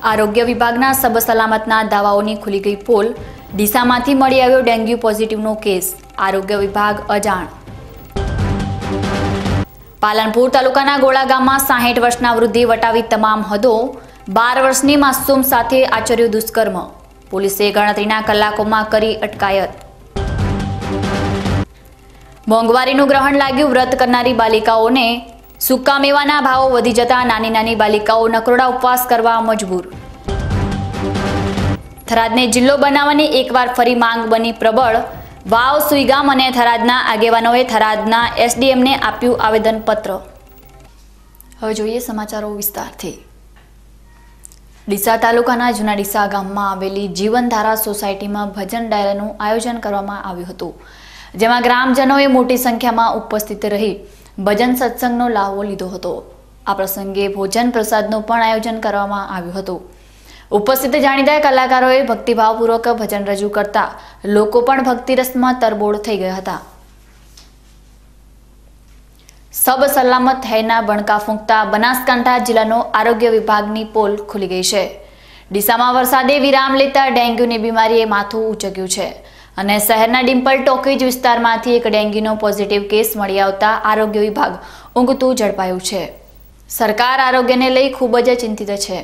આરોગ્ય વિભાગના સબસલામતના દાવાઓની ખુલી ગઈ પોલ. ડીસામાંથી મળી આવ્યો ડેન્ગ્યુ પોઝિટિવનો કેસ. આરોગ્ય વિભાગ અજાણ. પાલનપુર તાલુકાના ગોળા ગામમાં 60 વર્ષના વૃદ્ધિ વટાવી તમામ હદો. 12 વર્ષની માસૂમ સાથે આચર્યું દુષ્કર્મ. પોલીસે ગણતરીના કલાકોમાં કરી અટકાયત. મોંઘવારીનું ગ્રહણ લાગ્યું વ્રત કરનારી બાલિકાઓને. સૂકા મેવાના ભાવો વધી જતા નાની નાની બાલિકાઓ નકરોડા ઉપવાસ કરવા મજબૂર. થરાદને જિલ્લો બનાવવાની એકવાર ફરી માંગ બની પ્રબળ. વાવ, સુઈગામ અને થરાદના આગેવાનોએ થરાદના એસડીએમને આપ્યું આવેદનપત્ર. હવે જોઈએ સમાચારો વિસ્તારથી. ડીસા તાલુકાના જૂના ડીસા ગામમાં આવેલી જીવનધારા સોસાયટીમાં ભજન ડાયરાનું આયોજન કરવામાં આવ્યું હતું, જેમાં ગ્રામજનોએ મોટી સંખ્યામાં ઉપસ્થિત રહી ભજન સત્સંગનો લાહવો લીધો હતો. આ પ્રસંગે ભોજન પ્રસાદનું પણ આયોજન કરવામાં આવ્યું હતું. ઉપસ્થિત જાણીતા કલાકારોએ ભક્તિભાવપૂર્વક ભજન રજૂ કરતા લોકો પણ ભક્તિરસમાં તરબોળ થઈ ગયા હતા. સબ સલામત હૈના બણકા ફૂંકતા બનાસકાંઠા જિલ્લાનો આરોગ્ય વિભાગની પોલ ખુલી ગઈ છે. ડીસામાં વરસાદે વિરામ લેતા ડેન્ગ્યુની બીમારીએ માથું ઉચક્યું છે અને શહેરના ડિમ્પલ ટોકીજ વિસ્તારમાંથી એક ડેન્ગ્યુનો પોઝિટિવ કેસ મળી આવતા આરોગ્ય વિભાગ ઊંઘતું ઝડપાયું છે. સરકાર આરોગ્યને લઈ ખૂબ જ ચિંતિત છે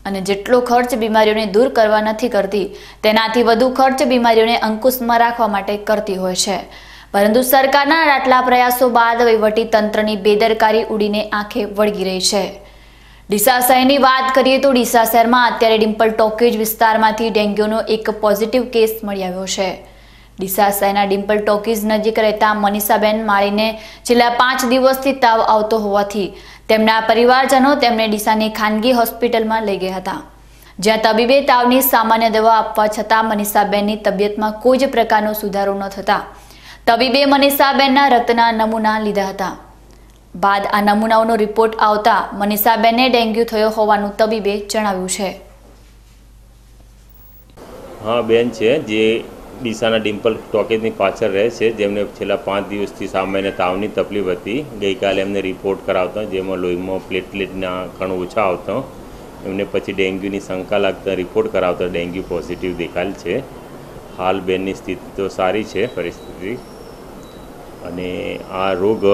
અને જેટલો ખર્ચ બીમારીઓને દૂર કરવા નથી કરતી, તેનાથી વધુ ખર્ચ બીમારીઓને અંકુશમાં રાખવા માટે કરતી હોય છે. પરંતુ સરકારના આટલા પ્રયાસો બાદ વહીવટી તંત્રની બેદરકારી ઉડીને આંખે વળગી રહી છે. ડીસા શહેરની વાત કરીએ તો ડીસા શહેરમાં અત્યારે ડિમ્પલ ટોકીજ વિસ્તારમાંથી ડેન્ગ્યુનો એક પોઝિટિવ કેસ મળી આવ્યો છે. ડીસા શહેરના ડિમ્પલ ટોકીજ નજીક રહેતા મનીષાબેન માળીને છેલ્લા 5 દિવસથી તાવ આવતો હોવાથી તેમના પરિવારજનો તેમને ડીસાની ખાનગી હોસ્પિટલમાં લઈ ગયા હતા, જ્યાં તબીબે તાવની સામાન્ય દવા આપવા છતાં મનીષાબેનની તબિયતમાં કોઈ જ પ્રકારનો સુધારો ન થતા તબીબે મનીષાબેનના રક્તના નમૂના લીધા હતા. બાદ આ નમૂનાઓનો રિપોર્ટ આવતા મનીષાબેનને ડેન્ગ્યુ થયો હોવાનું તબીબે જણાવ્યું છે. હા, બેન છે જે ડીસાના ડિમ્પલ ટોકીજની પાછળ રહે છે, જેમને છેલ્લા 5 દિવસથી સામાન્ય તાવની તકલીફ હતી. ગઈકાલે એમને રિપોર્ટ કરાવતા જેમાં લોહીમાં પ્લેટલેટના કણ ઓછા આવતા એમને પછી ડેન્ગ્યુની શંકા લાગતા રિપોર્ટ કરાવતા ડેન્ગ્યુ પોઝિટિવ દેખાયેલ છે. હાલ બેનની સ્થિતિ તો સારી છે પરિસ્થિતિ. અને આ રોગ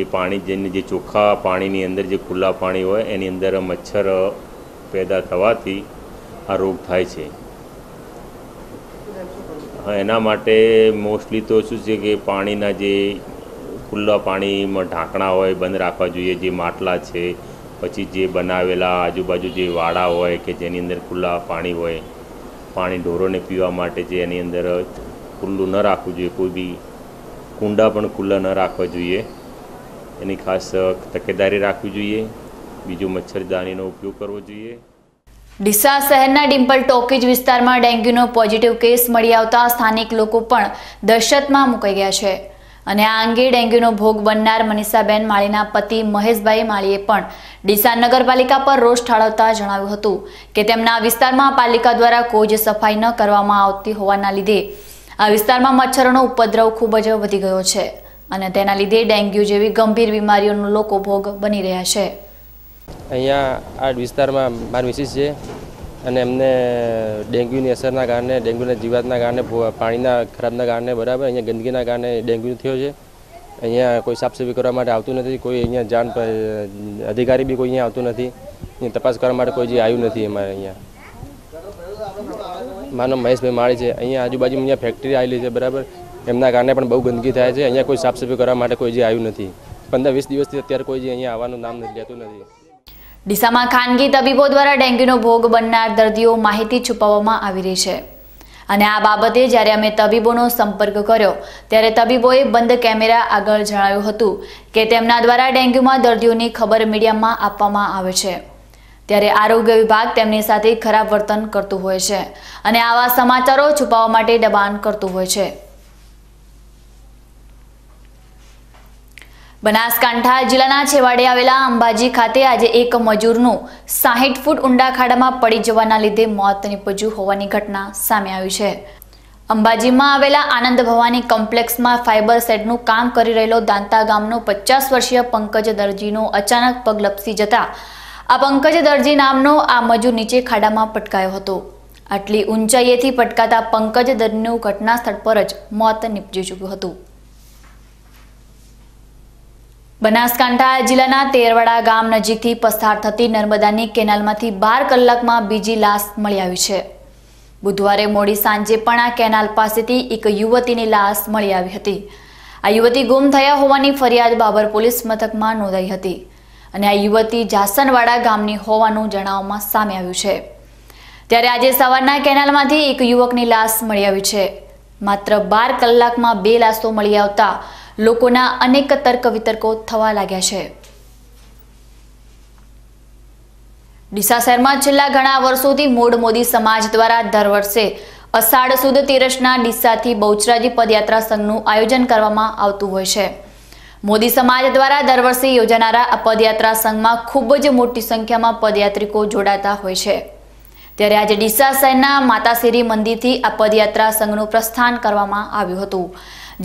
એ પાણી જે ચોખ્ખા પાણીની અંદર જે ખુલ્લા પાણી હોય એની અંદર મચ્છર પેદા થવાથી આ રોગ થાય છે. એના માટે મોસ્ટલી તો શું છે કે પાણીના જે ખુલ્લા પાણીમાં ઢાંકણા હોય બંધ રાખવા જોઈએ. જે માટલા છે, પછી જે બનાવેલા આજુબાજુ જે વાડા હોય કે જેની અંદર ખુલ્લા પાણી હોય, પાણી ઢોરોને પીવા માટે જે એની અંદર ખુલ્લું ન રાખવું જોઈએ. કોઈ બી કુંડા પણ ખુલ્લા ન રાખવા જોઈએ. એની ખાસ તકેદારી રાખવી જોઈએ. બીજું મચ્છરદાનીનો ઉપયોગ કરવો જોઈએ. ડીસા શહેરના ડિમ્પલ ટોકીજ વિસ્તારમાં ડેન્ગ્યુનો પોઝિટિવ કેસ મળી આવતા સ્થાનિક લોકો પણ દહેશતમાં મુકાઈ ગયા છે. અને આ અંગે ડેન્ગ્યુનો ભોગ બનનાર મનીષાબેન માળીના પતિ મહેશભાઈ માળીએ પણ ડીસા નગરપાલિકા પર રોષ ઠાલવતા જણાવ્યું હતું કે તેમના વિસ્તારમાં પાલિકા દ્વારા કોઈ જ સફાઈ ન કરવામાં આવતી હોવાના લીધે આ વિસ્તારમાં મચ્છરોનો ઉપદ્રવ ખૂબ જ વધી ગયો છે અને તેના લીધે ડેન્ગ્યુ જેવી ગંભીર બીમારીઓનો લોકો ભોગ બની રહ્યા છે. અહીંયા આ વિસ્તારમાં મારી મિસિસ છે અને એમને ડેન્ગ્યુની અસરના કારણે, ડેન્ગ્યુના જીવાતના કારણે, પાણીના ખરાબના કારણે બરાબર અહીંયા ગંદકીના કારણે ડેન્ગ્યુ થયો છે. અહીંયા કોઈ સાફ સફાઈ કરવા માટે આવતું નથી. કોઈ અહીંયા જાણ અધિકારી બી કોઈ અહીંયા આવતું નથી. અહીંયા તપાસ કરવા માટે કોઈ જે આવ્યું નથી. અમારે અહીંયા મારું નામ મહેશભાઈ માળી છે. અહીંયા આજુબાજુ અહીંયા ફેક્ટરી આવેલી છે બરાબર, એમના કારણે પણ બહુ ગંદકી થાય છે. અહીંયા કોઈ સાફ સફાઈ કરવા માટે કોઈ જે આવ્યું નથી. 15-20 દિવસથી અત્યારે કોઈ જે અહીંયા આવવાનું નામ લેતું નથી. ડીસામાં ખાનગી તબીબો દ્વારા ડેન્ગ્યુનો ભોગ બનનાર દર્દીઓ માહિતી છુપાવવામાં આવી રહી છે અને આ બાબતે જ્યારે અમે તબીબોનો સંપર્ક કર્યો ત્યારે તબીબોએ બંધ કેમેરા આગળ જણાવ્યું હતું કે તેમના દ્વારા ડેન્ગ્યુમાં દર્દીઓની ખબર મીડિયામાં આપવામાં આવે છે, ત્યારે આરોગ્ય વિભાગ તેમની સાથે ખરાબ વર્તન કરતું હોય છે અને આવા સમાચારો છુપાવવા માટે દબાણ કરતું હોય છે. બનાસકાંઠા જિલ્લાના છેવાડે આવેલા અંબાજી ખાતે આજે એક મજૂરનું 60 ફૂટ ઊંડા ખાડામાં પડી જવાના લીધે મોત નીપજ્યું હોવાની ઘટના સામે આવી છે. અંબાજીમાં આવેલા આનંદ ભવાની કોમ્પ્લેક્સમાં ફાઇબર શેડનું કામ કરી રહેલો દાંતા ગામનો 50 વર્ષીય પંકજ દરજીનો અચાનક પગ લપસી જતા આ પંકજ દરજી નામનો આ મજૂર નીચે ખાડામાં પટકાયો હતો. આટલી ઊંચાઈએથી પટકાતા પંકજ દરજીનું ઘટના સ્થળ પર જ મોત નીપજી ચૂક્યું હતું. બનાસકાંઠા જિલ્લાના તેરવાડા ગામ નજીકથી પસાર થતી નર્મદાની કેનાલમાંથી 12 કલાકમાં બીજી લાશ મળી આવી છે. બુધવારે મોડી સાંજે પણ આ કેનાલ પાસેથી એક યુવતીની લાશ મળી આવી હતી. આ યુવતી ગુમ થયા હોવાની ફરિયાદ બાબર પોલીસ મથકમાં નોંધાઈ હતી અને આ યુવતી જાસનવાડા ગામની હોવાનું જણાવવામાં સામે આવ્યું છે. ત્યારે આજે સવારના કેનાલમાંથી એક યુવકની લાશ મળી આવી છે. માત્ર 12 કલાકમાં 2 લાશો મળી આવતા લોકોના અનેક તર્ક વિતર્કો થવા લાગ્યા છે. ડીસા શહેરમાં છેલ્લા ઘણા વર્ષોથી મૂળ મોદી સમાજ દ્વારા દર વર્ષે અષાઢ સુદ તેરસના ડીસાથી બહુચરાજી પદયાત્રા સંઘનું આયોજન કરવામાં આવતું હોય છે. મોદી સમાજ દ્વારા દર વર્ષે યોજાનારા આ પદયાત્રા સંઘમાં ખૂબ જ મોટી સંખ્યામાં પદયાત્રિકો જોડાતા હોય છે. ત્યારે આજે ડીસા શહેરના માતાશેરી મંદિરથી આ પદયાત્રા સંઘનું પ્રસ્થાન કરવામાં આવ્યું હતું,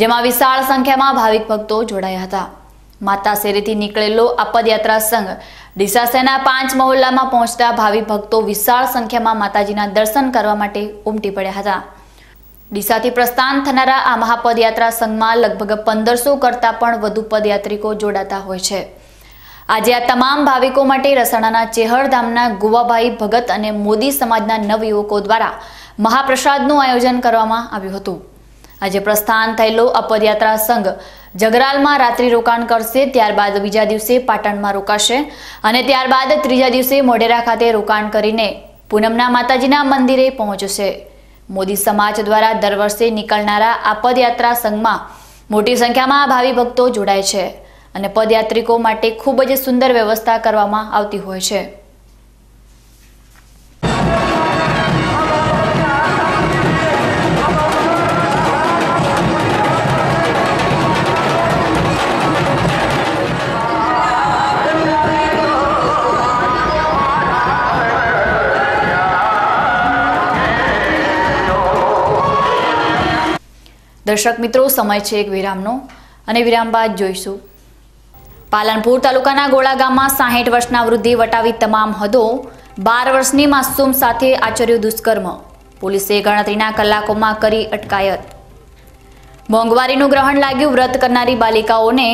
જેમાં વિશાળ સંખ્યામાં ભાવિક ભક્તો જોડાયા હતા. માતાશેરીથી નીકળેલો આ પદયાત્રા સંઘ ડીસા શહેરના 5 મહોલ્લામાં પહોંચતા ભાવિક ભક્તો વિશાળ સંખ્યામાં માતાજીના દર્શન કરવા માટે ઉમટી પડ્યા હતા. ડીસાથી પ્રસ્થાન થનારા આ મહાપદયાત્રા સંઘમાં લગભગ 1500 કરતાં પણ વધુ પદયાત્રિકો જોડાતા હોય છે. આજે આ તમામ ભાવિકો માટે રસાણાના ચેહરધામના ગુવાભાઈ ભગત અને મોદી સમાજના નવયુવકો દ્વારા મહાપ્રસાદનું આયોજન કરવામાં આવ્યું હતું. આજે પ્રસ્થાન થયેલો આ પદયાત્રા સંઘ જગરાલમાં રાત્રિ રોકાણ કરશે, ત્યારબાદ બીજા દિવસે પાટણમાં રોકાશે અને ત્યારબાદ ત્રીજા દિવસે મોઢેરા ખાતે રોકાણ કરીને પૂનમના માતાજીના મંદિરે પહોંચશે. મોદી સમાજ દ્વારા દર વર્ષે નીકળનારા આ પદયાત્રા સંઘમાં મોટી સંખ્યામાં ભાવિ ભક્તો જોડાય છે અને પદયાત્રિકો માટે ખૂબ જ સુંદર વ્યવસ્થા કરવામાં આવતી હોય છે. દર્શક મિત્રો, સમય છે એક વિરામનો અને વિરામ બાદ જોઈશું. પાલનપુર તાલુકાના ગોળા ગામમાં 60 વર્ષના વૃદ્ધિ વટાવી તમામ હદો, 12 વર્ષની માસૂમ સાથે આચર્યું દુષ્કર્મ. પોલીસે ગણતરીના કલાકોમાં કરી અટકાયત. મોંઘવારીનું ગ્રહણ લાગ્યું વ્રત કરનારી બાલિકાઓને.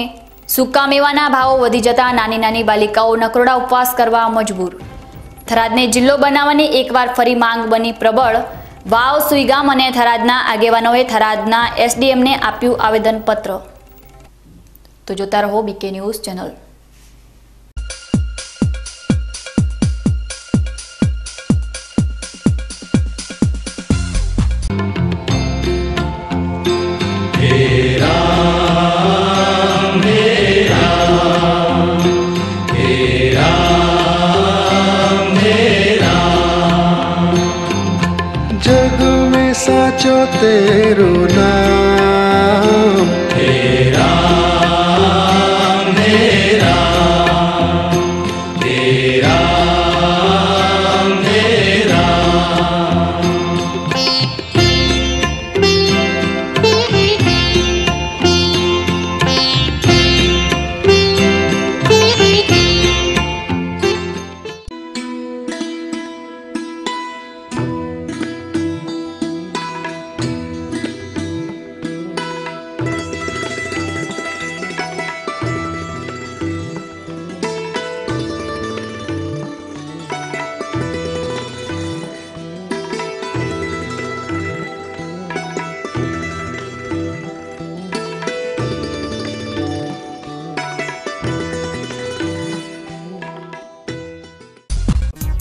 સૂકા મેવાના ભાવો વધી જતા નાની નાની બાલિકાઓ નકરોડા ઉપવાસ કરવા મજબૂર. થરાદને જિલ્લો બનાવવાની એકવાર ફરી માંગ બની પ્રબળ. વાવ, સુઈગામ અને થરાદના આગેવાનોએ થરાદના એસડીએમને આપ્યું આવેદનપત્ર. તો જોતા રહો બીકે ન્યૂઝ ચેનલ. जग में साचो तेरो नाम हे राम हे राम हे राम हे राम.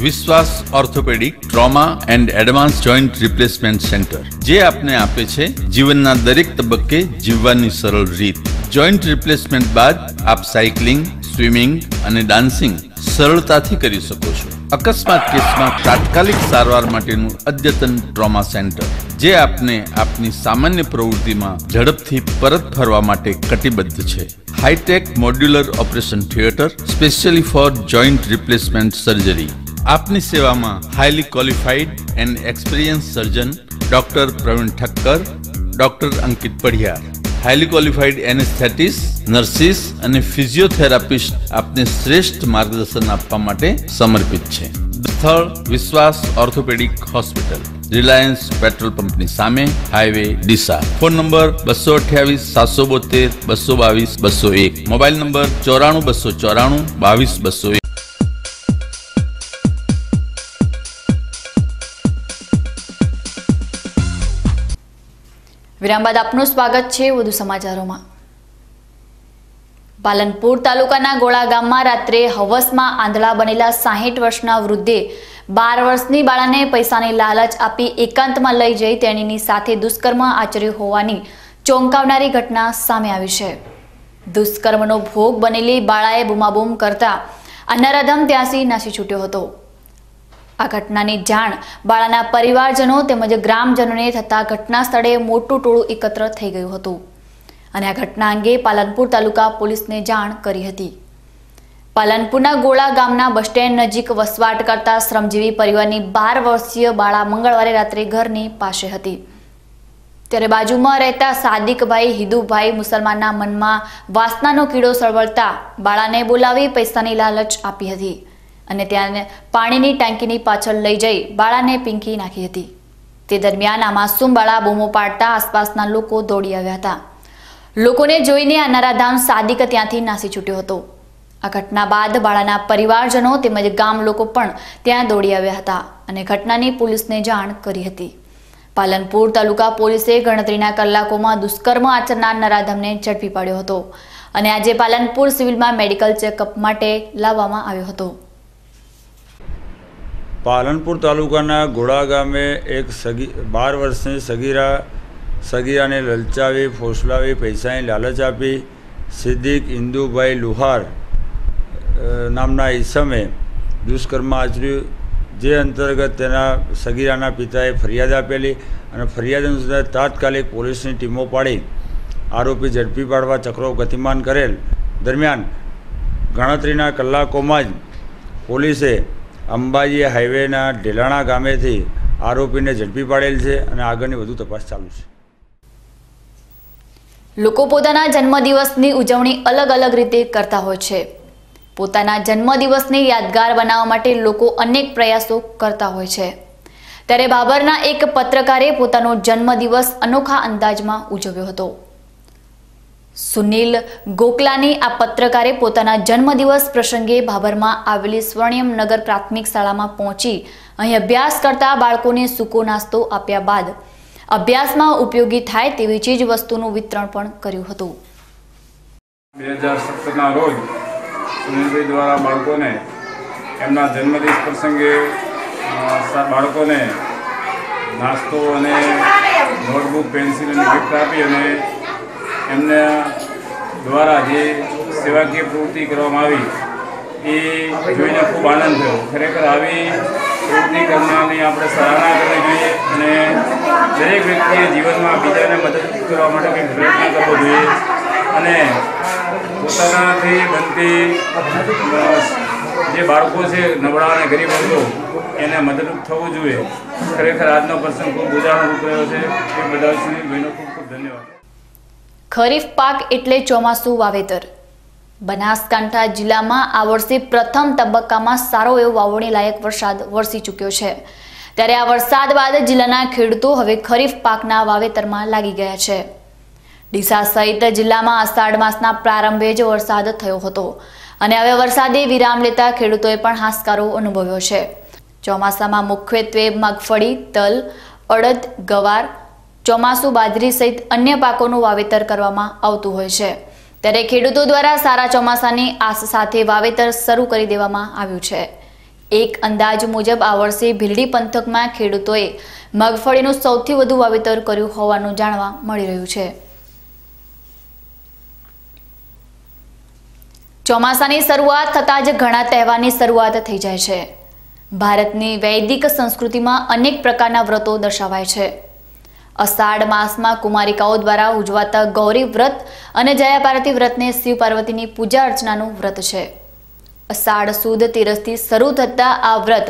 વિશ્વાસ orthopaedic trauma and advance joint replacement centre, જે આપને આપે છે જીવનના દરેક તબક્કે જીવવાની સરળ રીત. જોઈન્ટ રિપ્લેસમેન્ટ બાદ આપ સાયકલિંગ, સ્વિમિંગ અને ડાન્સિંગ સરળતાથી કરી શકો છો. અકસ્માત કેસમાં તાત્કાલિક સારવાર માટેનું અદ્યતન ટ્રોમા સેન્ટર, જે આપને આપની સામાન્ય પ્રવૃત્તિમાં ઝડપથી પરત ફરવા માટે કટિબદ્ધ છે. Hitech modular operation theatre specially for joint replacement surgery. આપની સેવામાં highly qualified and experience surgeon doctor Pravin Thakkar, doctor Ankit Padhiyar. Highly qualified anaesthetist, nurses અને ફિઝિયોથેરાપિસ્ટ આપને શ્રેષ્ઠ માર્ગદર્શન આપવા માટે સમર્પિત છે. સ્થળ વિશ્વાસ ઓર્થોપેડિક હોસ્પિટલ, રિલાયન્સ પેટ્રોલ પંપની સામે, highway Deesa. Phone number 228 772 222 201. Mobile number 94 294 22 201. વિરામ બાદ આપનું સ્વાગત છે. વધુ સમાચારોમાં. પાલનપુર તાલુકાના ગોળા ગામમાં રાત્રે હવસમાં આંધળા બનેલા 60 વર્ષના વૃદ્ધે 12 વર્ષની બાળાને પૈસાની લાલચ આપી એકાંતમાં લઈ જઈ તેણીની સાથે દુષ્કર્મ આચર્યું હોવાની ચોંકાવનારી ઘટના સામે આવી છે. દુષ્કર્મનો ભોગ બનેલી બાળાએ બૂમાબૂમ કરતા આ નરાધમ ત્યાંથી નાસી છૂટ્યો હતો. આ ઘટનાની જાણ બાળાના પરિવારજનો તેમજ ગ્રામજનોને થતા ઘટના સ્થળે મોટું ટોળું એકત્ર થઈ ગયું હતું અને આ ઘટના અંગે પાલનપુર તાલુકા પોલીસને જાણ કરી હતી. પાલનપુરના ગોળા ગામના બસ સ્ટેન્ડ નજીક વસવાટ કરતા શ્રમજીવી પરિવારની 12 વર્ષીય બાળા મંગળવારે રાત્રે ઘરની પાસે હતી. ત્યારે બાજુમાં રહેતા સાદિકભાઈ હિદુભાઈ મુસલમાનના મનમાં વાસનાનો કીડો સળવળતા બાળાને બોલાવી પૈસાની લાલચ આપી હતી અને ત્યાં પાણીની ટાંકીની પાછળ લઈ જઈ બાળાને પીંખી નાખી હતી. તે દરમિયાન આ માસૂમ બાળા બૂમો પાડતા આસપાસના લોકો દોડી આવ્યા હતા. લોકોને જોઈને આ નરાધામ સાદિક ત્યાંથી નાસી છૂટ્યો હતો. આ ઘટના બાદ બાળાના પરિવારજનો તેમજ ગામ લોકો પણ ત્યાં દોડી આવ્યા હતા અને ઘટનાની પોલીસને જાણ કરી હતી. પાલનપુર તાલુકા પોલીસે ગણતરીના કલાકોમાં દુષ્કર્મ આચરનાર નરાધમને ઝડપી પાડ્યો હતો અને આજે પાલનપુર સિવિલમાં મેડિકલ ચેકઅપ માટે લાવવામાં આવ્યો હતો. પાલનપુર તાલુકાના ગોળા ગામે એક 12 વર્ષની સગીરાને લલચાવી ફોસલાવી પૈસાની લાલચ આપી સિદ્દીક ઇન્દુભાઈ લુહાર નામના ઈસમે દુષ્કર્મ આચર્યું, જે અંતર્ગત તેના સગીરાના પિતાએ ફરિયાદ આપેલી અને ફરિયાદ અનુસાર તાત્કાલિક પોલીસની ટીમો પાડી આરોપી ઝડપી પાડવા ચક્રો ગતિમાન કરેલ. દરમિયાન ગણતરીના કલાકોમાં જ પોલીસે અંબાજી હાઈવેના ઢેલાણા ગામેથી આરોપીને ઝડપી પાડેલ છે અને આગળની વધુ તપાસ ચાલુ છે. લોકો પોતાના જન્મદિવસની ઉજવણી અલગ અલગ રીતે કરતા હોય છે. પોતાના જન્મદિવસને યાદગાર બનાવવા માટે લોકો અનેક પ્રયાસો કરતા હોય છે. ત્યારે ભાભરના એક પત્રકારે પોતાનો જન્મદિવસ અનોખા અંદાજમાં ઉજવ્યો હતો. સુનિલ ગોકલાની આ પત્રકારે પોતાના જન્મદિવસ પ્રસંગે ભાભરમાં આવેલી સ્વર્ણિમ નગર પ્રાથમિક શાળામાં પહોંચી અહીં અભ્યાસ કરતા બાળકોને સૂકો નાસ્તો આપ્યા બાદ અભ્યાસમાં ઉપયોગી થાય તેવી ચીજ વસ્તુનું વિતરણ પણ કર્યું હતું. 2017ના રોજ સુનિલભાઈ દ્વારા બાળકોને એમના જન્મદિવસ પ્રસંગે બાળકોને નાસ્તો અને નોટબુક પેન્સિલ અને ગિફ્ટ આપી અને એમને દ્વારા જે સેવાકીય પ્રવૃત્તિ કરવામાં આવી એ જોઈને ખૂબ આનંદ થયો. ખરેખર આવી પ્રવૃત્તિ કરનારની આપણે સરાહના કરવી જોઈએ અને દરેક વ્યક્તિએ જીવનમાં બીજાને મદદ કરવા માટે કંઈક પ્રયત્ન કરવો જોઈએ અને પોતાનાથી બનતી જે બાળકો છે નબળા અને ગરીબ વર્ગો એને મદદરૂપ થવું જોઈએ. ખરેખર આજનો પ્રસંગ ખૂબ ઉદાહરણરૂપ રહ્યો છે. એ બધા સુનિલભાઈનો ખૂબ ખૂબ ધન્યવાદ. ખરીફ પાક એટલે ચોમાસું વાવેતર. બનાસકાંઠા જિલ્લામાં આ વર્ષે પ્રથમ તબક્કામાં સારો એવો વાવણી લાયક વરસાદ વરસી ચૂક્યો છે. ત્યારે આ વરસાદ બાદ જિલ્લાના ખેડૂતો હવે ખરીફ પાકના વાવેતરમાં લાગી ગયા છે. ડીસા સહિત જિલ્લામાં અષાઢ માસના પ્રારંભે જ વરસાદ થયો હતો અને હવે વરસાદે વિરામ લેતા ખેડૂતોએ પણ હાશકારો અનુભવ્યો છે. ચોમાસામાં મુખ્યત્વે મગફળી, તલ, અડદ, ગવાર, ચોમાસુ બાજરી સહિત અન્ય પાકોનું વાવેતર કરવામાં આવતું હોય છે. ત્યારે ખેડૂતો દ્વારા સારા ચોમાસાની આસ સાથે વાવેતર શરૂ કરી દેવામાં આવ્યું છે. એક અંદાજ મુજબ આ વર્ષે ભીલડી પંથકમાં ખેડૂતોએ મગફળીનું સૌથી વધુ વાવેતર કર્યું હોવાનું જાણવા મળી રહ્યું છે. ચોમાસાની શરૂઆત થતાં જ ઘણા તહેવારની શરૂઆત થઈ જાય છે. ભારતની વૈદિક સંસ્કૃતિમાં અનેક પ્રકારના વ્રતો દર્શાવાય છે. અષાઢ માસમાં કુમારિકાઓ દ્વારા ઉજવાતા ગૌરી વ્રત અને જયા પાર્વતી વ્રતને શિવ પાર્વતીની પૂજા અર્ચનાનું વ્રત છે. અષાઢ સુદ તેરસથી શરૂ થતા આ વ્રત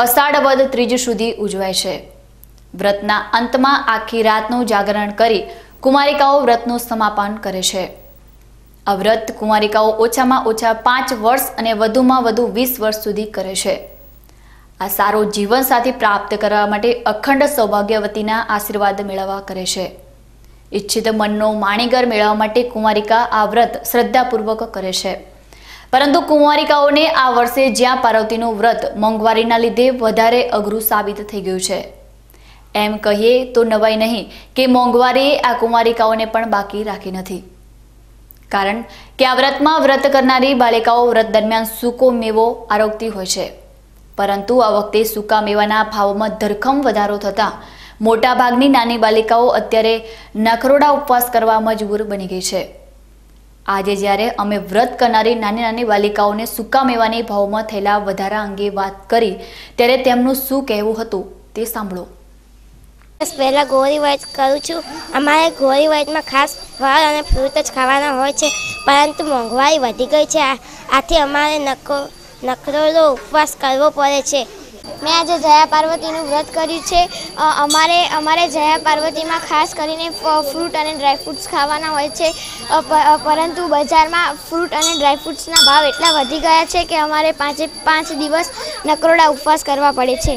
અષાઢ વદ ત્રીજ સુધી ઉજવાય છે. વ્રતના અંતમાં આખી રાતનું જાગરણ કરી કુમારિકાઓ વ્રતનું સમાપન કરે છે। આ વ્રત કુમારિકાઓ ઓછામાં ઓછા 5 વર્ષ અને વધુમાં વધુ 20 વર્ષ સુધી કરે છે। આ સારો જીવનસાથી પ્રાપ્ત કરવા માટે અખંડ સૌભાગ્યવતીના આશીર્વાદ મેળવવા કરે છે। ઈચ્છિત મનનો માણીગર મેળવવા માટે કુમારિકા આ વ્રત શ્રદ્ધાપૂર્વક કરે છે। પરંતુ કુમારિકાઓને આ વર્ષે જ્યાં પાર્વતીનું વ્રત મોંઘવારીના લીધે વધારે અઘરું સાબિત થઈ ગયું છે, એમ કહીએ તો નવાઈ નહીં કે મોંઘવારીએ આ કુમારિકાઓને પણ બાકી રાખી નથી। કારણ કે આ વ્રતમાં વ્રત કરનારી બાલિકાઓ વ્રત દરમિયાન સૂકો મેવો આરોગતી હોય છે, પરંતુ આ વખતે સૂકા મેવાના ભાવમાં ધરખમ વધારો થતાં મોટાભાગની નાની બાલિકાઓ અત્યારે નખરોડા ઉપવાસ કરવા મજબૂર બની ગઈ છે। આજે જ્યારે અમે વ્રત કરનારી નાની બાલિકાઓને સૂકા મેવાની ભાવમાં થયેલા વધારા અંગે વાત કરી ત્યારે તેમનું શું કહેવું હતું તે સાંભળો। પહેલાં ગોળી વ્રત કરું છું। અમારે ગોળી વ્રતમાં ખાસ ફળ અને ફ્રૂટ જ ખાવાના હોય છે, પરંતુ મોંઘવારી વધી ગઈ છે, આથી અમારે નખરોડો ઉપવાસ કરવો પડે છે। મેં આજે જયા પાર્વતીનું વ્રત કર્યું છે। અમારે જયા પાર્વતીમાં ખાસ કરીને ફ્રૂટ અને ડ્રાયફ્રૂટ્સ ખાવાના હોય છે, પરંતુ બજારમાં ફ્રૂટ અને ડ્રાયફ્રૂટ્સના ભાવ એટલા વધી ગયા છે કે અમારે 5 દિવસ નકરોડા ઉપવાસ કરવા પડે છે।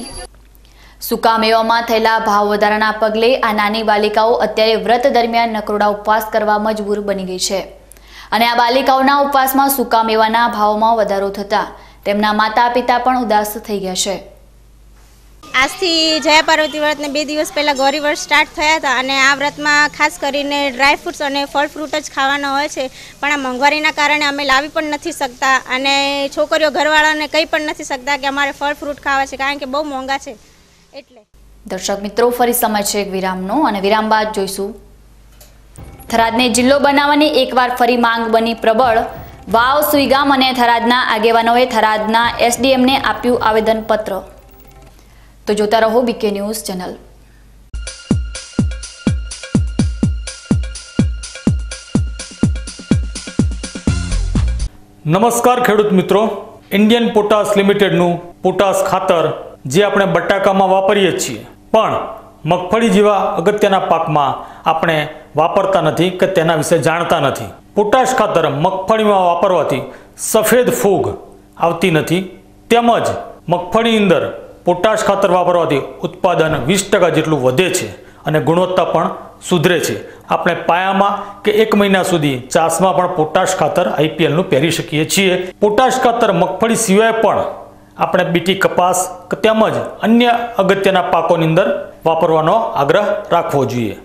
સૂકા મેવામાં થયેલા ભાવ વધારાના પગલે આ નાની બાલિકાઓ અત્યારે વ્રત દરમિયાન નકરોડા ઉપવાસ કરવા મજબૂર બની ગઈ છે અને આ બાલિકાઓના ઉપવાસમાં સૂકા મેવાના ભાવમાં વધારો થતાં તેમના માતા પિતા પણ ઉદાસ થઈ ગયા છે। આજથી જયા પાર્વતી વ્રતને 2 દિવસ પહેલાં ગૌરી વ્રત સ્ટાર્ટ થયા હતા અને આ વ્રતમાં ખાસ કરીને ડ્રાયફ્રૂટ્સ અને ફળ ફ્રૂટ જ ખાવાના હોય છે, પણ આ મોંઘવારીના કારણે અમે લાવી પણ નથી શકતા અને છોકરીઓ ઘરવાળાને કહી પણ નથી શકતા કે અમારે ફળ ફ્રૂટ ખાવા છે, કારણ કે બહુ મોંઘા છે। એટલે દર્શક મિત્રો, ફરી સમય છે એક વિરામનો અને વિરામ બાદ જોઈશું થરાદને જિલ્લો બનાવવાની એકવાર ફરી માંગ બની પ્રબળ। વાવ, સુઈગામ અને થરાદના આગેવાનોએ થરાદના એસડીએમને આપ્યું આવેદનપત્ર। તો જોતા રહો બીકે ન્યૂઝ ચેનલ। નમસ્કાર ખેડૂત મિત્રો, ઇન્ડિયન પોટાશ લિમિટેડનું પોટાશ ખાતર જે આપણે બટાકામાં વાપરીએ છીએ, પણ મગફળી જેવા અગત્યના પાકમાં આપણે વાપરતા નથી કે તેના વિશે જાણતા નથી। પોટાશ ખાતર મગફળીમાં વાપરવાથી સફેદ ફૂગ આવતી નથી, તેમજ મગફળીની અંદર પોટાશ ખાતર વાપરવાથી ઉત્પાદન 20% જેટલું વધે છે અને ગુણવત્તા પણ સુધરે છે। આપણે પાયામાં કે 1 મહિના સુધી ચાસમાં પણ પોટાશ ખાતર આઈપીએલનું પહેરી શકીએ છીએ। પોટાશ ખાતર મગફળી સિવાય પણ આપણે બીટી, કપાસ તેમજ અન્ય અગત્યના પાકોની અંદર વાપરવાનો આગ્રહ રાખવો જોઈએ।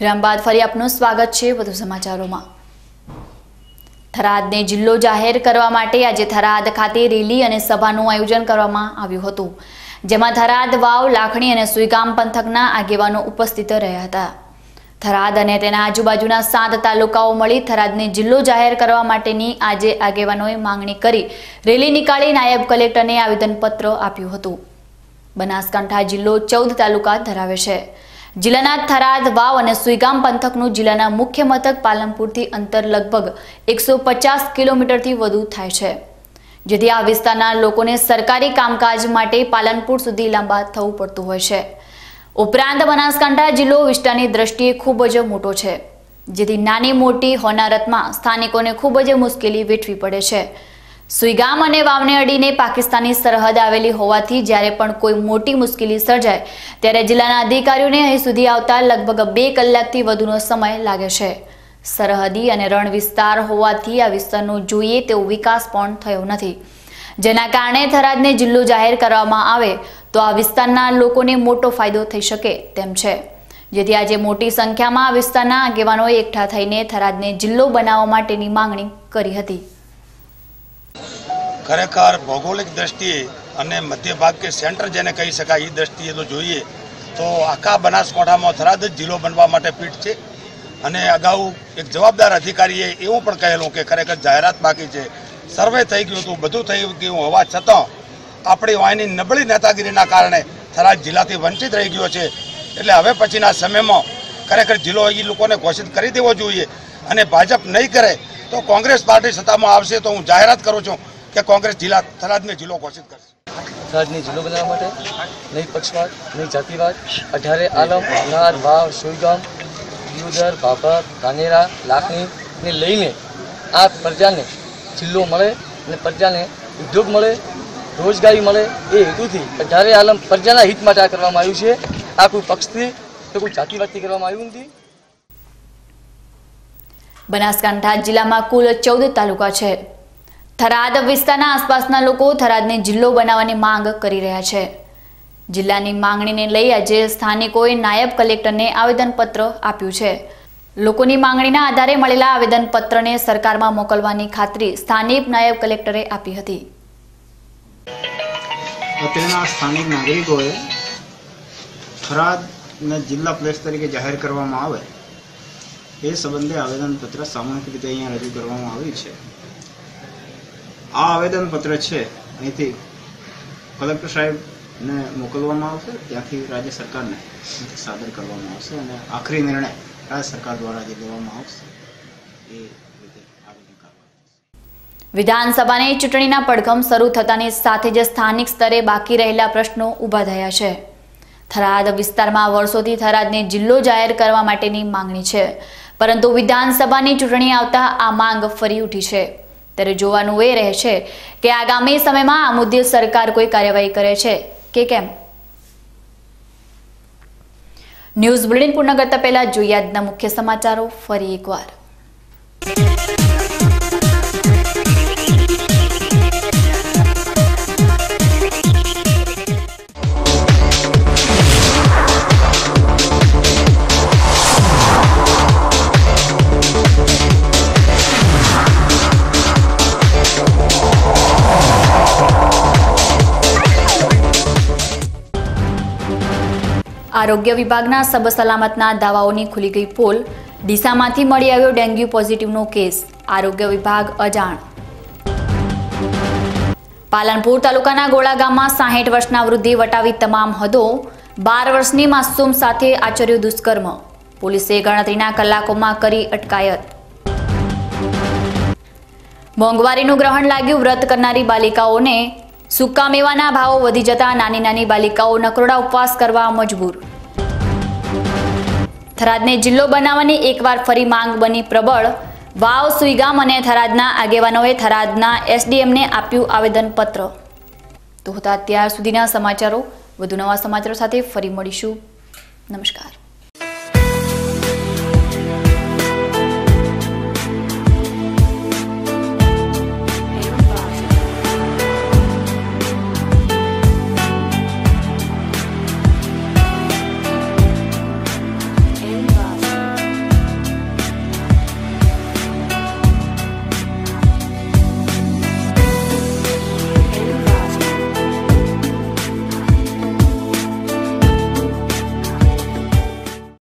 વિરામ બાદ ફરી આપનું સ્વાગત છે વધુ સમાચારોમાં। થરાદને જિલ્લો જાહેર કરવા માટે આજે થરાદ ખાતે રેલી અને સભાનું આયોજન કરવામાં આવ્યું હતું, જેમાં થરાદ, વાવ, લાખણી અને સુઈગામ પંથકના આગેવાનો ઉપસ્થિત રહ્યા હતા। થરાદ અને તેના આજુબાજુના 7 તાલુકાઓ મળી થરાદને જિલ્લો જાહેર કરવા માટેની આજે આગેવાનોએ માંગણી કરી રેલી નીકાળી નાયબ કલેક્ટરને આવેદનપત્ર આપ્યું હતું। બનાસકાંઠા જિલ્લો 14 તાલુકા ધરાવે છે। જિલ્લાના થરાદ, વાવ અને સુઈગામ પંથકનું જિલ્લાના મુખ્ય મથક પાલનપુરથી અંતર લગભગ 150 કિલોમીટરથી વધુ થાય છે, જેથી આ વિસ્તારના લોકોને સરકારી કામકાજ માટે પાલનપુર સુધી લાંબા થવું પડતું હોય છે। ઉપરાંત બનાસકાંઠા જિલ્લો વિસ્તારની દ્રષ્ટિએ ખૂબ જ મોટો છે, જેથી નાની મોટી હોનારતમાં સ્થાનિકોને ખૂબ જ મુશ્કેલી વેઠવી પડે છે। સુઈગામ અને વાવને અડીને પાકિસ્તાની સરહદ આવેલી હોવાથી જ્યારે પણ કોઈ મોટી મુશ્કેલી સર્જાય ત્યારે જિલ્લાના અધિકારીઓને અહીં સુધી આવતા લગભગ 2 કલાકથી વધુનો સમય લાગે છે। સરહદી અને રણ વિસ્તાર હોવાથી આ વિસ્તારનો જોઈએ તેવો વિકાસ પણ થયો નથી, જેના કારણે થરાદને જિલ્લો જાહેર કરવામાં આવે તો આ વિસ્તારના લોકોને મોટો ફાયદો થઈ શકે તેમ છે। જેથી આજે મોટી સંખ્યામાં વિસ્તારના આગેવાનોએ એકઠા થઈને થરાદને જિલ્લો બનાવવા માટેની માંગણી કરી હતી. ખરેખર ભૌગોલિક દ્રષ્ટિએ અને મધ્ય ભાગ કે સેન્ટર જેને કહી શકાય એ દ્રષ્ટિએ તો જોઈએ તો આખા બનાસકાંઠામાં થરાદ જ જિલ્લો બનવા માટે ફિટ છે. અને અગાઉ એક જવાબદાર અધિકારીએ એવું પણ કહેલું કે ખરેખર જાહેરાત બાકી છે, સર્વે થઈ ગયું હતું, બધું થઈ ગયું હોવા છતાં આપણી વાયની નબળી નેતાગીરીના કારણે થરાદ જિલ્લાથી વંચિત રહી ગયો છે. એટલે હવે પછીના સમયમાં ખરેખર જિલ્લો એ લોકોને ઘોષિત કરી દેવો જોઈએ અને ભાજપ નહીં કરે તો કોંગ્રેસ પાર્ટી સત્તામાં આવશે તો હું જાહેરાત કરું છું કે કોંગ્રેસ જિલ્લા થરાદને જિલ્લો ઘોષિત કરશે. થરાદને જિલ્લો બનાવવા માટે નહીં પક્ષપાત નહીં જાતિવાદ 18 આલમ, અનાર, વાવ, સોયગામ, દિયોદર, ભાભર, ધાનેરા, લાખણીને લઈને આ પ્રજાને જિલ્લો મળે અને પ્રજાને ઉદ્યોગ મળે, રોજગારી મળે એ હેતુથી 18 આલમ પ્રજાના હિત માટે આ કરવામાં આવ્યું છે. આ કોઈ પક્ષથી કે કોઈ જાતિવાદથી કરવામાં આવ્યું નથી. બનાસકાંઠા જિલ્લામાં કુલ 14 તાલુકા છે. થરાદ વિસ્તારના આસપાસના લોકો થરાદને જિલ્લો બનાવવાની માંગ કરી રહ્યા છે. જિલ્લાની માંગણીને લઈ આજે સ્થાનિકોએ નાયબ કલેક્ટરને આવેદનપત્ર આપ્યું છે. લોકોની માંગણીના આધારે મળેલા આવેદનપત્રને સરકારમાં મોકલવાની ખાતરી સ્થાનિક નાયબ કલેક્ટરે આપી હતી. અત્રેના સ્થાનિક નાગરિકોએ થરાદને જિલ્લા પ્લેસ તરીકે જાહેર કરવામાં આવે એ સંબંધે આવેદનપત્ર સામૂહિક રીતે અહીંયા રજૂ કરવામાં આવ્યું છે. આ આવેદનપત્ર છે અહીંથી કલેક્ટર સાહેબને મોકલવામાં આવશે, ત્યાંથી રાજ્ય સરકારને સાદર કરવામાં આવશે અને આખરી નિર્ણય રાજ્ય સરકાર દ્વારા જે લેવામાં આવશે એ રીતે વિધાનસભાની ચૂંટણીના પડઘમ શરૂ થતાની સાથે જ સ્થાનિક સ્તરે બાકી રહેલા પ્રશ્નો ઊભા થયા છે. થરાદ વિસ્તારમાં વર્ષોથી થરાદને જિલ્લો જાહેર કરવા માટેની માંગણી છે, પરંતુ વિધાનસભાની ચૂંટણી આવતા આ માંગ ફરી ઉઠી છે. ત્યારે જોવાનું એ રહે છે કે આગામી સમયમાં આ મુદ્દે સરકાર કોઈ કાર્યવાહી કરે છે કે કેમ. ન્યૂઝ બુલેટિન પૂર્ણ કરતા પહેલા જોઈએ આજના મુખ્ય સમાચારો ફરી એકવાર. આરોગ્ય વિભાગના સબસલામતના દાવાઓની ખુલી ગઈ પોલ. ડીસામાંથી મળી આવ્યો ડેન્ગ્યુ પોઝિટિવનો કેસ. આરોગ્ય વિભાગ અજાણ. પાલનપુર તાલુકાના ગોળા ગામમાં 60 વર્ષના વૃદ્ધે વટાવી તમામ હદો. 12 વર્ષની માસૂમ સાથે આચર્યું દુષ્કર્મ. પોલીસે ગણતરીના કલાકોમાં કરી અટકાયત. મોંઘવારીનું ગ્રહણ લાગ્યું વ્રત કરનારી બાલિકાઓને. સૂકા મેવાના ભાવો વધી જતા નાની નાની બાલિકાઓ નકરોડા ઉપવાસ કરવા મજબૂર. થરાદને જિલ્લો બનાવવાની એકવાર ફરી માંગ બની પ્રબળ. વાવ, સુઈગામ અને થરાદના આગેવાનોએ થરાદના એસડીએમને આપ્યું આવેદનપત્ર. તો હતા અત્યાર સુધીના સમાચારો. વધુ નવા સમાચારો સાથે ફરી મળીશું. નમસ્કાર.